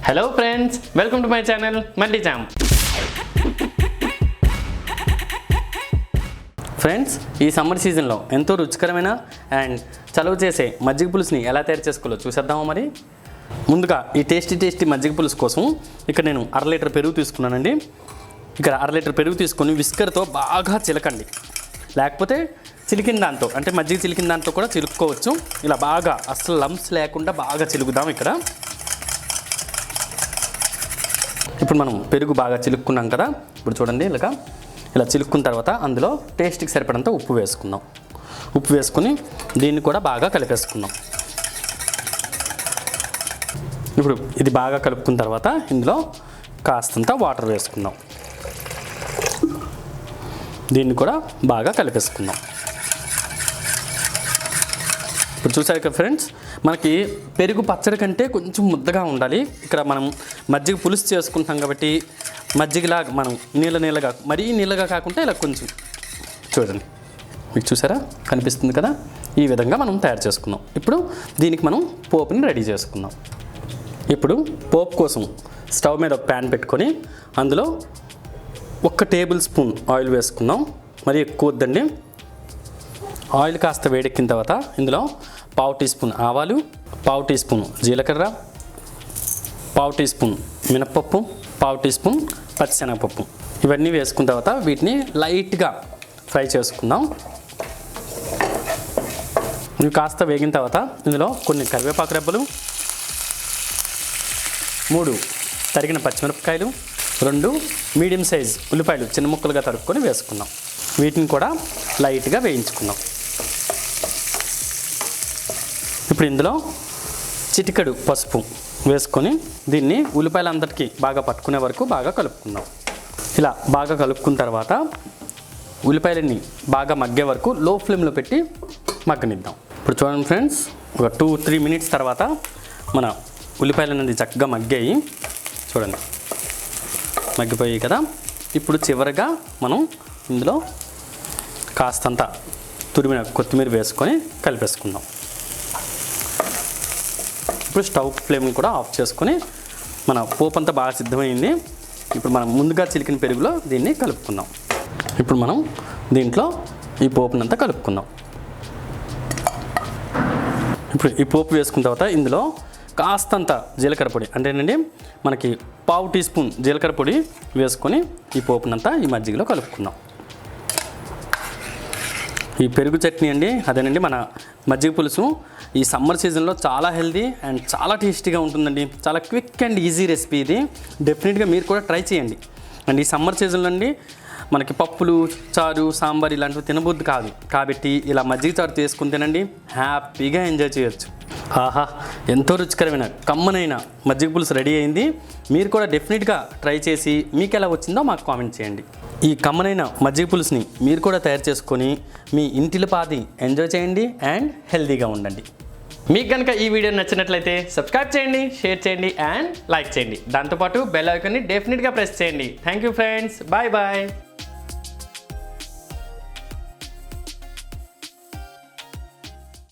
Hello friends, welcome to my channel multi jam. Friends, ఈ summer సీజన్లో ఎంతో రుచికరమైన అండ్ చలువ చేసే మజ్జిగ పులుసుని ఎలా తయారు చేసుకోవాలో చూసేద్దామా. మరి ముందుగా ఈ టేస్టీ మజ్జిగ పులుసు కోసం ఇక్కడ నేను 1/2 లీటర్ పెరుగు తీసుకున్నానండి. ఇక్కడ 1/2 లీటర్ పెరుగు తీసుకొని విస్కర్తో బాగా చిలకండి, లేకపోతే చిలికిన దాంతో అంటే మజ్జిగ చిలికిన దాంతో కూడా చిలుక్కోవచ్చు. ఇలా బాగా అసలు లంప్స్ లేకుండా బాగా చిలుకుదాం. ఇక్కడ ఇప్పుడు మనం పెరుగు బాగా చిలుక్కున్నాం కదా. ఇప్పుడు చూడండి, ఇలా చిలుక్కున్న తర్వాత అందులో టేస్ట్కి సరిపడంత ఉప్పు వేసుకుందాం. ఉప్పు వేసుకుని దీన్ని కూడా బాగా కలిపేసుకుందాం. ఇప్పుడు ఇది బాగా కలుపుకున్న తర్వాత ఇందులో కాస్తంత వాటర్ వేసుకుందాం. దీన్ని కూడా బాగా కలిపేసుకుందాం. ఇప్పుడు చూసారు కదా ఫ్రెండ్స్, మనకి పెరుగు పచ్చడి కంటే కొంచెం ముద్దగా ఉండాలి. ఇక్కడ మనం మజ్జిగ పులుసు చేసుకుంటాం కాబట్టి మజ్జిగలాగా మనం నీళ్ళగా మరీ నీళ్ళగా కాకుండా ఇలా కొంచెం చూడండి, మీకు చూసారా కనిపిస్తుంది కదా. ఈ విధంగా మనం తయారు చేసుకుందాం. ఇప్పుడు దీనికి మనం పోపుని రెడీ చేసుకుందాం. ఇప్పుడు పోపు కోసం స్టవ్ మీద ఒక ప్యాన్ పెట్టుకొని అందులో 1 టేబుల్ స్పూన్ ఆయిల్ వేసుకుందాం. మరి ఎక్కువ వద్దండి. ఆయిల్ కాస్త వేడెక్కిన తర్వాత ఇందులో 1/2 టీ స్పూన్ ఆవాలు, 1/2 టీ స్పూన్ జీలకర్ర, 1/2 టీ స్పూన్ మినప్పప్పు, 1/2 టీ స్పూన్ పచ్చిశనగపప్పు ఇవన్నీ వేసుకున్న తర్వాత వీటిని లైట్గా ఫ్రై చేసుకుందాం. ఇవి కాస్త వేగిన తర్వాత ఇందులో కొన్ని కరివేపాకు రెబ్బలు, 3 తరిగిన పచ్చిమిరపకాయలు, 2 మీడియం సైజ్ ఉల్లిపాయలు చిన్న ముక్కలుగా తరుక్కొని వేసుకుందాం. వీటిని కూడా లైట్గా వేయించుకుందాం. ఇప్పుడు ఇందులో చిటికెడు పసుపు వేసుకొని దీన్ని ఉల్లిపాయలందరికీ బాగా పట్టుకునే వరకు బాగా కలుపుకుందాం. ఇలా బాగా కలుపుకున్న తర్వాత ఉల్లిపాయలన్నీ బాగా మగ్గే వరకు లో ఫ్లేమ్లో పెట్టి మగ్గనిద్దాం. ఇప్పుడు చూడండి ఫ్రెండ్స్, ఒక 2-3 మినిట్స్ తర్వాత మన ఉల్లిపాయలు అనేది చక్కగా మగ్గాయి. చూడండి, మగ్గిపోయాయి కదా. ఇప్పుడు చివరిగా మనం ఇందులో కాస్తంత తురిమిన కొత్తిమీర వేసుకొని కలిపేసుకుందాం. ఇప్పుడు స్టవ్ ఫ్లేమ్ కూడా ఆఫ్ చేసుకొని మన పోపు అంతా బాగా సిద్ధమైంది. ఇప్పుడు మనం ముందుగా చిలికిన పెరుగులో దీన్ని కలుపుకుందాం. ఇప్పుడు మనం దీంట్లో ఈ పోపునంతా కలుపుకుందాం. ఇప్పుడు ఈ పోపు వేసుకున్న తర్వాత ఇందులో కాస్తంత జీలకర్ర పొడి అంటేనండి మనకి 1/2 టీ స్పూన్ జీలకర్ర పొడి వేసుకొని ఈ పోపునంతా ఈ మజ్జిగలో కలుపుకుందాం. ఈ పెరుగు చట్నీ అండి, అదేనండి మన మజ్జిగ పులుసు. ఈ సమ్మర్ సీజన్లో చాలా హెల్తీ అండ్ చాలా టేస్టీగా ఉంటుందండి. చాలా క్విక్ అండ్ ఈజీ రెసిపీ ఇది. డెఫినెట్గా మీరు కూడా ట్రై చేయండి. అండ్ ఈ సమ్మర్ సీజన్లో అండి మనకి పప్పులు, చారు, సాంబార్ ఇలాంటివి తినబుద్ధి కాదు కాబట్టి ఇలా మజ్జిగ చారు చేసుకుని తినండి, హ్యాపీగా ఎంజాయ్ చేయొచ్చు. ఆహా, ఎంతో రుచికరమైన కమ్మనైన మజ్జిగ పులుసు రెడీ అయింది. మీరు కూడా డెఫినెట్గా ట్రై చేసి మీకు ఎలా వచ్చిందో మాకు కామెంట్ చేయండి. ఈ కమ్మనైన మజ్జిగ పులుసుని మీరు కూడా తయారు చేసుకొని మీ ఇంటిలో పాది ఎంజాయ్ చేయండి అండ్ హెల్తీగా ఉండండి. మీకు కనుక ఈ వీడియో నచ్చినట్లయితే సబ్స్క్రైబ్ చేయండి, షేర్ చేయండి అండ్ లైక్ చేయండి. దాంతోపాటు బెల్ ఐకాన్ని డెఫినెట్గా ప్రెస్ చేయండి. Thank you friends, bye bye.